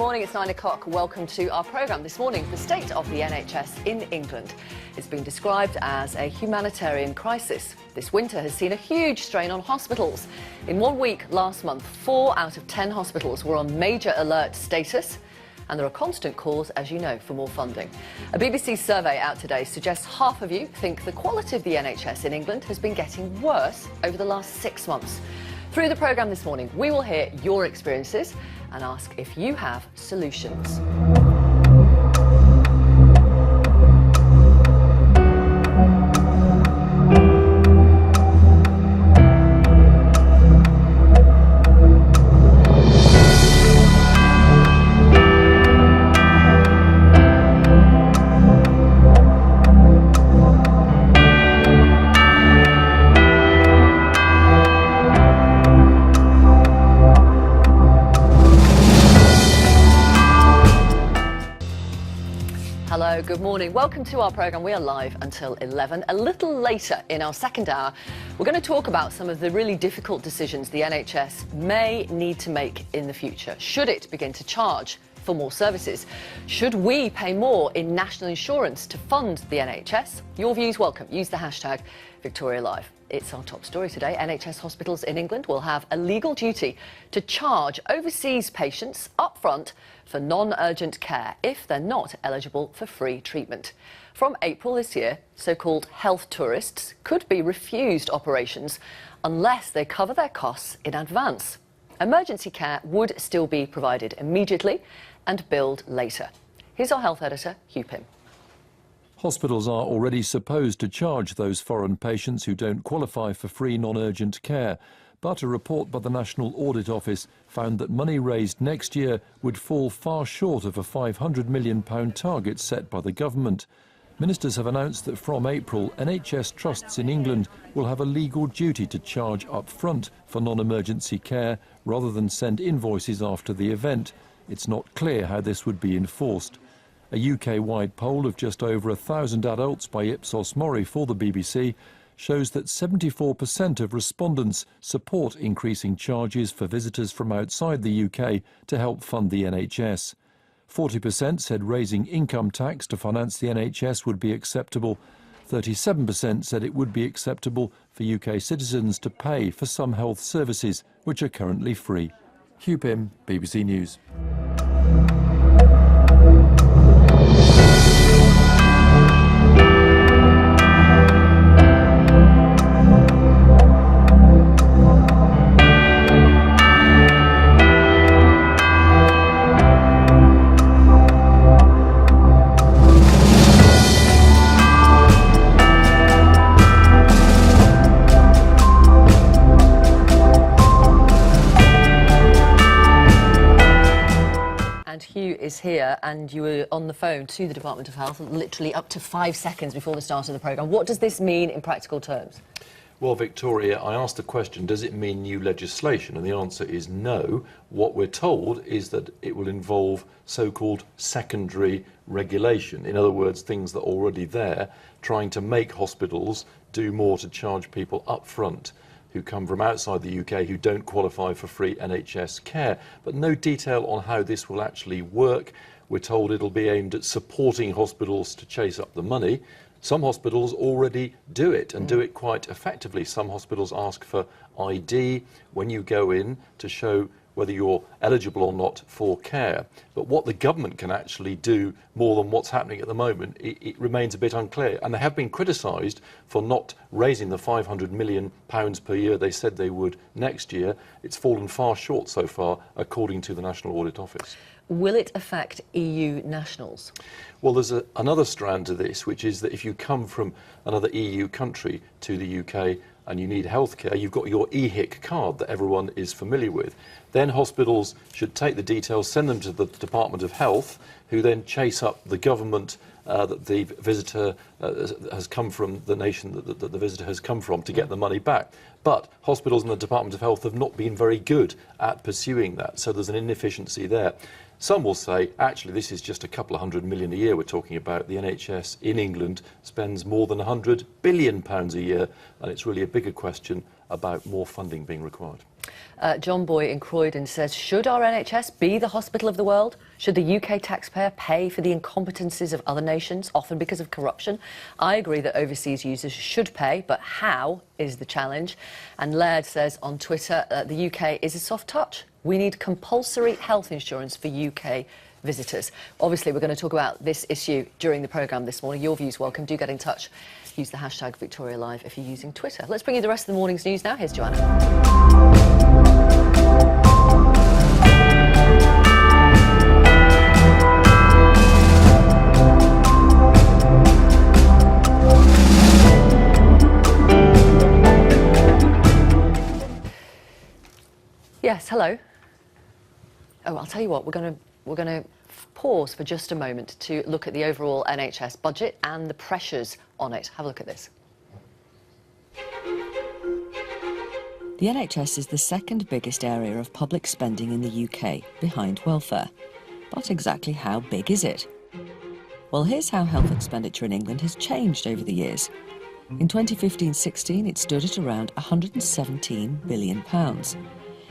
morning, it's 9 o'clock. Welcome to our programme. This morning, the state of the NHS in England is being described as a humanitarian crisis. This winter has seen a huge strain on hospitals. In 1 week last month, 4 out of 10 hospitals were on major alert status. And there are constant calls, as you know, for more funding. A BBC survey out today suggests half of you think the quality of the NHS in England has been getting worse over the last 6 months. Through the programme this morning, we will hear your experiences and ask if you have solutions. Hello, good morning. Welcome to our programme. We are live until 11. A little later in our second hour, we're going to talk about some of the really difficult decisions the NHS may need to make in the future. Should it begin to charge for more services? Should we pay more in national insurance to fund the NHS? Your views welcome. Use the hashtag Victoria Live. It's our top story today. NHS hospitals in England will have a legal duty to charge overseas patients up front for non-urgent care if they're not eligible for free treatment. From April this year, so-called health tourists could be refused operations unless they cover their costs in advance. Emergency care would still be provided immediately and billed later. Here's our health editor, Hugh Pym. Hospitals are already supposed to charge those foreign patients who don't qualify for free non-urgent care. But a report by the National Audit Office found that money raised next year would fall far short of a £500 million target set by the government. Ministers have announced that from April, NHS trusts in England will have a legal duty to charge up front for non-emergency care rather than send invoices after the event. It's not clear how this would be enforced. A UK-wide poll of just over 1,000 adults by Ipsos Mori for the BBC shows that 74% of respondents support increasing charges for visitors from outside the UK to help fund the NHS. 40% said raising income tax to finance the NHS would be acceptable. 37% said it would be acceptable for UK citizens to pay for some health services which are currently free. Hugh Pym, BBC News. Is here, and you were on the phone to the Department of Health literally up to 5 seconds before the start of the programme. What does this mean in practical terms? Well, Victoria, I asked the question, does it mean new legislation? And the answer is no. What we're told is that it will involve so-called secondary regulation. In other words, things that are already there, trying to make hospitals do more to charge people up front who come from outside the UK who don't qualify for free NHS care. But no detail on how this will actually work. We're told it'll be aimed at supporting hospitals to chase up the money. Some hospitals already do it and do it quite effectively. Some hospitals ask for ID when you go in to show whether you're eligible or not for care. But what the government can actually do more than what's happening at the moment, it remains a bit unclear. And they have been criticised for not raising the £500 million per year they said they would next year. It's fallen far short so far, according to the National Audit Office. Will it affect EU nationals? Well, there's another strand to this, which is that if you come from another EU country to the UK and you need healthcare, you've got your EHIC card that everyone is familiar with. Then hospitals should take the details, send them to the Department of Health, who then chase up the government that the visitor has come from, the nation that the visitor has come from, to get the money back. But hospitals and the Department of Health have not been very good at pursuing that, so there's an inefficiency there. Some will say, actually, this is just a couple of £100 million a year we're talking about. The NHS in England spends more than £100 billion a year, and it's really a bigger question about more funding being required. John Boy in Croydon says, should our NHS be the hospital of the world? Should the UK taxpayer pay for the incompetencies of other nations, often because of corruption? I agree that overseas users should pay, but how is the challenge? And Laird says on Twitter, the UK is a soft touch. We need compulsory health insurance for UK visitors. Obviously, we're going to talk about this issue during the programme this morning. Your views welcome. Do get in touch. Use the hashtag Victoria Live if you're using Twitter. Let's bring you the rest of the morning's news now. Here's Joanna. Yes, hello. Oh, I'll tell you what, we're going to pause for just a moment to look at the overall NHS budget and the pressures on it. Have a look at this. The NHS is the second biggest area of public spending in the UK, behind welfare. But exactly how big is it? Well, here's how health expenditure in England has changed over the years. In 2015-16, it stood at around £117 billion.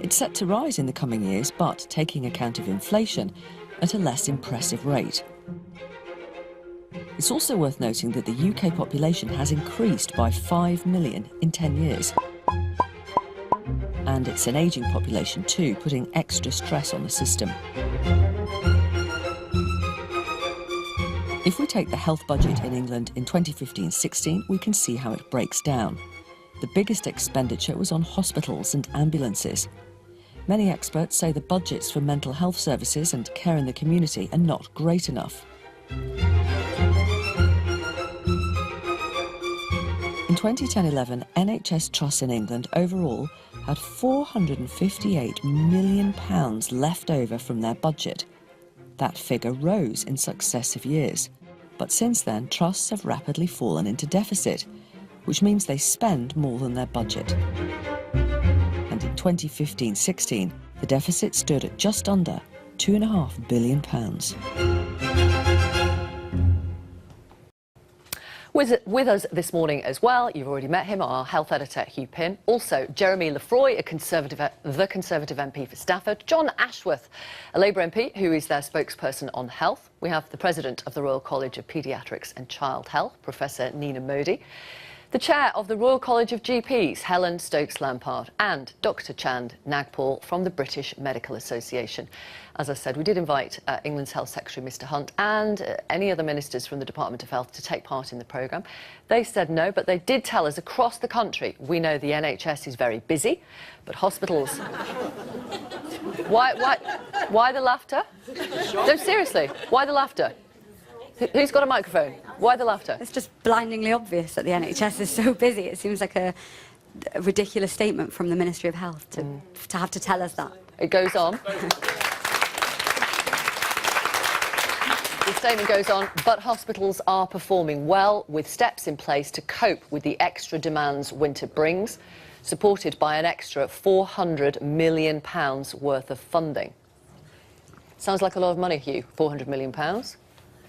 It's set to rise in the coming years, but taking account of inflation, at a less impressive rate. It's also worth noting that the UK population has increased by 5 million in 10 years. And it's an ageing population too, putting extra stress on the system. If we take the health budget in England in 2015-16, we can see how it breaks down. The biggest expenditure was on hospitals and ambulances. Many experts say the budgets for mental health services and care in the community are not great enough. In 2010-11, NHS trusts in England overall had £458 million left over from their budget. That figure rose in successive years. But since then, trusts have rapidly fallen into deficit, which means they spend more than their budget. And in 2015-16, the deficit stood at just under £2.5 billion. With us this morning as well, you've already met him, our health editor Hugh Pym. Also, Jeremy Lefroy, the Conservative MP for Stafford. John Ashworth, a Labour MP who is their spokesperson on health. We have the President of the Royal College of Paediatrics and Child Health, Professor Nina Modi. The Chair of the Royal College of GPs, Helen Stokes-Lampard, and Dr Chand Nagpal from the British Medical Association. As I said, we did invite England's Health Secretary, Mr Hunt, and any other ministers from the Department of Health to take part in the programme. They said no, but they did tell us across the country, we know the NHS is very busy, but hospitals... Why the laughter? No, seriously, why the laughter? Who's got a microphone? Why the laughter? It's just blindingly obvious that the NHS is so busy. It seems like a ridiculous statement from the Ministry of Health to have to tell us that. It goes on. The statement goes on, but hospitals are performing well with steps in place to cope with the extra demands winter brings, supported by an extra £400 million worth of funding. Sounds like a lot of money, Hugh, £400 million.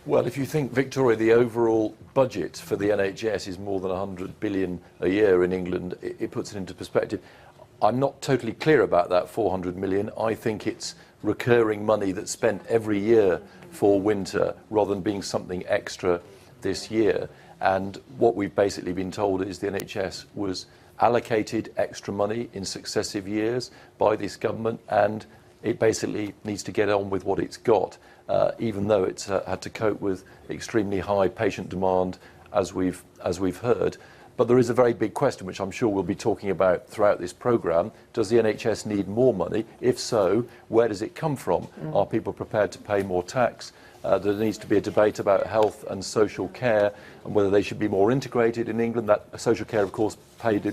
Well, if you think, Victoria, the overall budget for the NHS is more than 100 billion a year in England, it puts it into perspective. I'm not totally clear about that 400 million. I think it's recurring money that's spent every year for winter rather than being something extra this year. And what we've basically been told is the NHS was allocated extra money in successive years by this government, and it basically needs to get on with what it's got. Even though it's had to cope with extremely high patient demand, as we've heard. But there is a very big question, which I'm sure we'll be talking about throughout this programme. Does the NHS need more money? If so, where does it come from? Are people prepared to pay more tax? There needs to be a debate about health and social care and whether they should be more integrated in England. That social care, of course, paid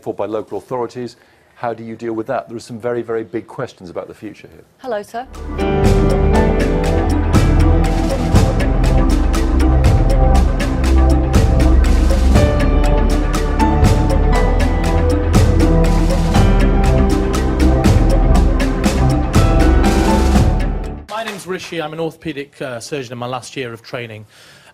for by local authorities. How do you deal with that? There are some very, very big questions about the future here. Hello, sir. My name's Rishi. I'm an orthopaedic surgeon in my last year of training.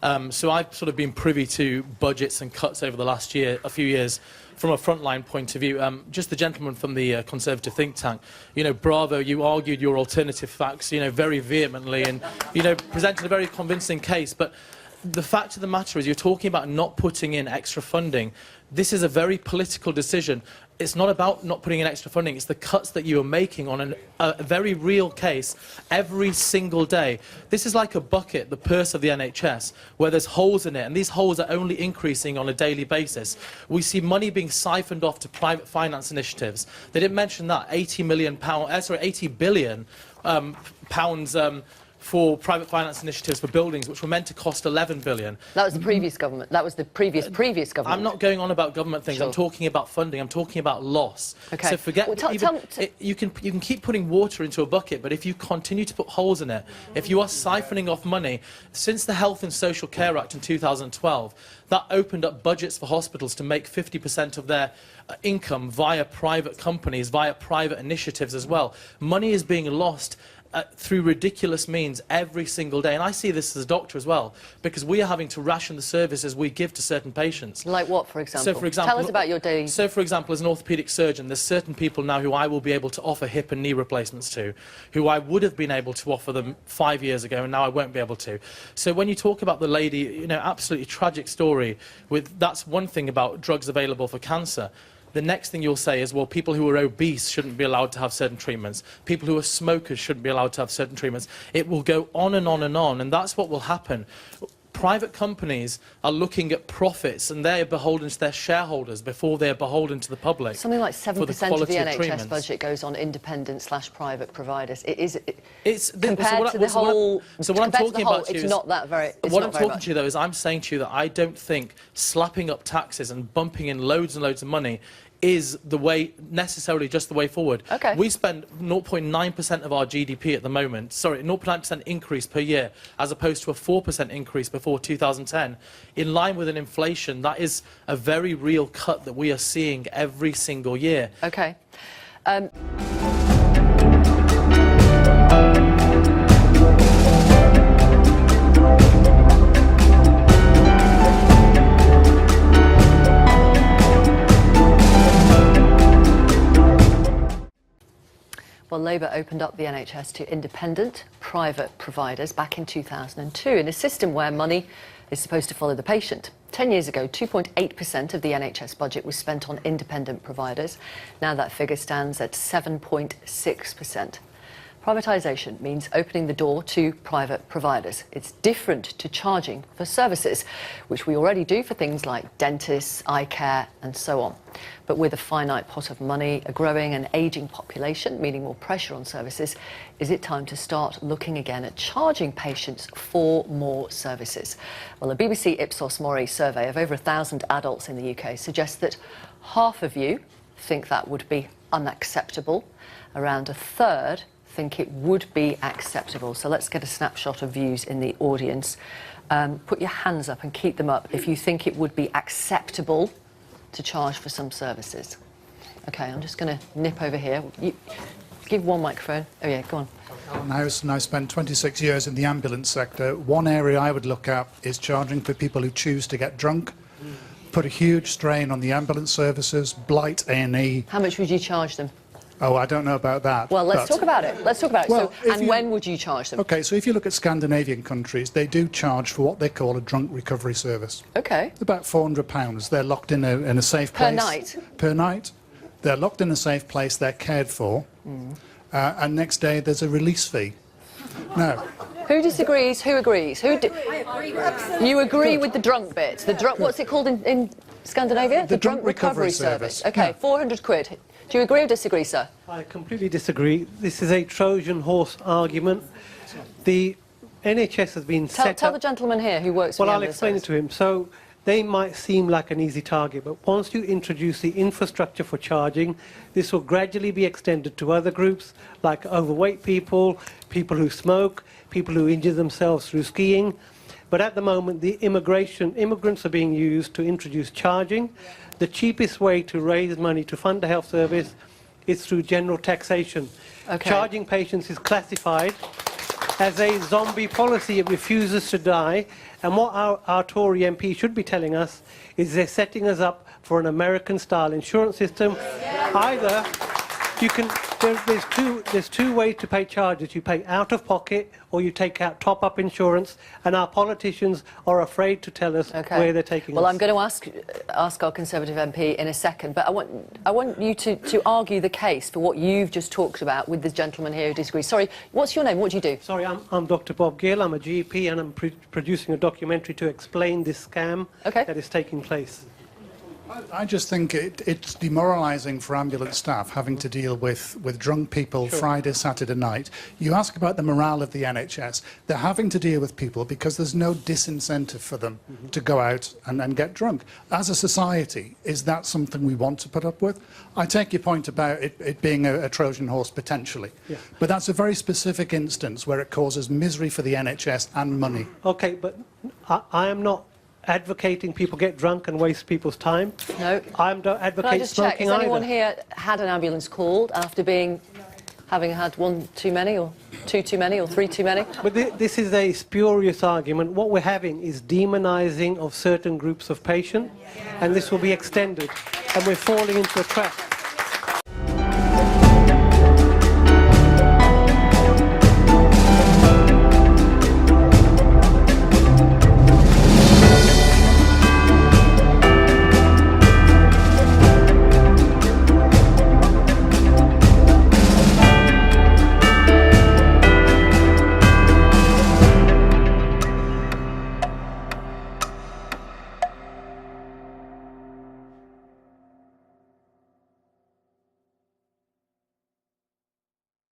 So I've sort of been privy to budgets and cuts over the last a few years, from a frontline point of view. Just the gentleman from the Conservative think tank, bravo, you argued your alternative facts, very vehemently, and, presented a very convincing case. But the fact of the matter is, you're talking about not putting in extra funding. This is a very political decision. It's not about not putting in extra funding, it's the cuts that you are making on a very real case every single day. This is like a bucket, the purse of the NHS, where there's holes in it, and these holes are only increasing on a daily basis. We see money being siphoned off to private finance initiatives. They didn't mention that, £80 billion pounds for private finance initiatives for buildings, which were meant to cost 11 billion. That was the previous government. That was the previous government. I'm not going on about government things. Sure. I'm talking about funding. I'm talking about loss. Okay. So forget. Well, you can keep putting water into a bucket, but if you continue to put holes in it, if you are siphoning off money, since the Health and Social Care Act in 2012, that opened up budgets for hospitals to make 50% of their income via private companies, via private initiatives as well. Money is being lost through ridiculous means every single day. And I see this as a doctor as well, because we are having to ration the services we give to certain patients. Like what, for example? So, for example, tell us about your daily... So, for example, as an orthopaedic surgeon, there's certain people now who I will be able to offer hip and knee replacements to, who I would have been able to offer them 5 years ago, and now I won't be able to. So when you talk about the lady, absolutely tragic story, that's one thing about drugs available for cancer. The next thing you'll say is, well, people who are obese shouldn't be allowed to have certain treatments. People who are smokers shouldn't be allowed to have certain treatments. It will go on and on and on, and that's what will happen. Private companies are looking at profits, and they are beholden to their shareholders before they are beholden to the public. Something like 7% of the NHS budget goes on independent/private providers. Compared to the whole, it's not that very. What I'm talking to you, though, is I'm saying to you that I don't think slapping up taxes and bumping in loads and loads of money is the way, necessarily just the way forward. Okay. We spend 0.9% of our GDP at the moment, 0.9% increase per year, as opposed to a 4% increase before 2010. In line with an inflation, that is a very real cut that we are seeing every single year. Okay. Well, Labour opened up the NHS to independent, private providers back in 2002 in a system where money is supposed to follow the patient. 10 years ago, 2.8% of the NHS budget was spent on independent providers. Now that figure stands at 7.6%. Privatisation means opening the door to private providers. It's different to charging for services, which we already do for things like dentists, eye care and so on. But with a finite pot of money, a growing and ageing population, meaning more pressure on services, is it time to start looking again at charging patients for more services? Well, a BBC Ipsos Mori survey of over 1,000 adults in the UK suggests that half of you think that would be unacceptable. Around a third think it would be acceptable. So let's get a snapshot of views in the audience. Put your hands up and keep them up if you think it would be acceptable to charge for some services. OK, I'm just going to nip over here. You, give one microphone. Oh, yeah, go on. Alan House, and I spent 26 years in the ambulance sector. One area I would look at is charging for people who choose to get drunk. Put a huge strain on the ambulance services, blight A&E. How much would you charge them? Oh, I don't know about that. Well, let's talk about it. Let's talk about it. Well, and when would you charge them? OK, so if you look at Scandinavian countries, they do charge for what they call a drunk recovery service. OK. It's about £400. They're locked in a safe place. Per night? Per night. They're locked in a safe place, they're cared for, and next day there's a release fee. Now, who disagrees? Who agrees? I agree. Absolutely. You agree with the drunk bit? The drunk. What's it called in Scandinavia? The drunk recovery service. OK, Yeah. 400 quid. Do you agree or disagree, sir? I completely disagree. This is a Trojan horse argument. The NHS has been set up... Tell the gentleman here who works for Well, the I'll explain it to him. So they might seem like an easy target, but once you introduce the infrastructure for charging, this will gradually be extended to other groups, like overweight people, people who smoke, people who injure themselves through skiing. But at the moment, the immigrants are being used to introduce charging. The cheapest way to raise money to fund a health service is through general taxation. Okay. Charging patients is classified as a zombie policy. It refuses to die. And what our Tory MP should be telling us is they're setting us up for an American-style insurance system. Either you can, there's two ways to pay charges. You pay out of pocket or you take out top-up insurance, and our politicians are afraid to tell us where they're taking us. Well, I'm going to ask our Conservative MP in a second, but I want you to argue the case for what you've just talked about with the gentleman here who disagrees. Sorry, what's your name? What do you do? Sorry, I'm Dr. Bob Gill. I'm a GP, and I'm producing a documentary to explain this scam that is taking place. I just think it's demoralising for ambulance staff having to deal with drunk people Friday, Saturday night. You ask about the morale of the NHS. They're having to deal with people because there's no disincentive for them to go out and get drunk. As a society, is that something we want to put up with? I take your point about it being a Trojan horse potentially, but that's a very specific instance where it causes misery for the NHS and money. Okay, but I am not advocating people get drunk and waste people's time. No. I don't advocate Can I just check, smoking has anyone either. here had an ambulance called after having had one too many, or two too many, or three too many? But this is a spurious argument. What we're having is demonising of certain groups of patients, and this will be extended, and we're falling into a trap.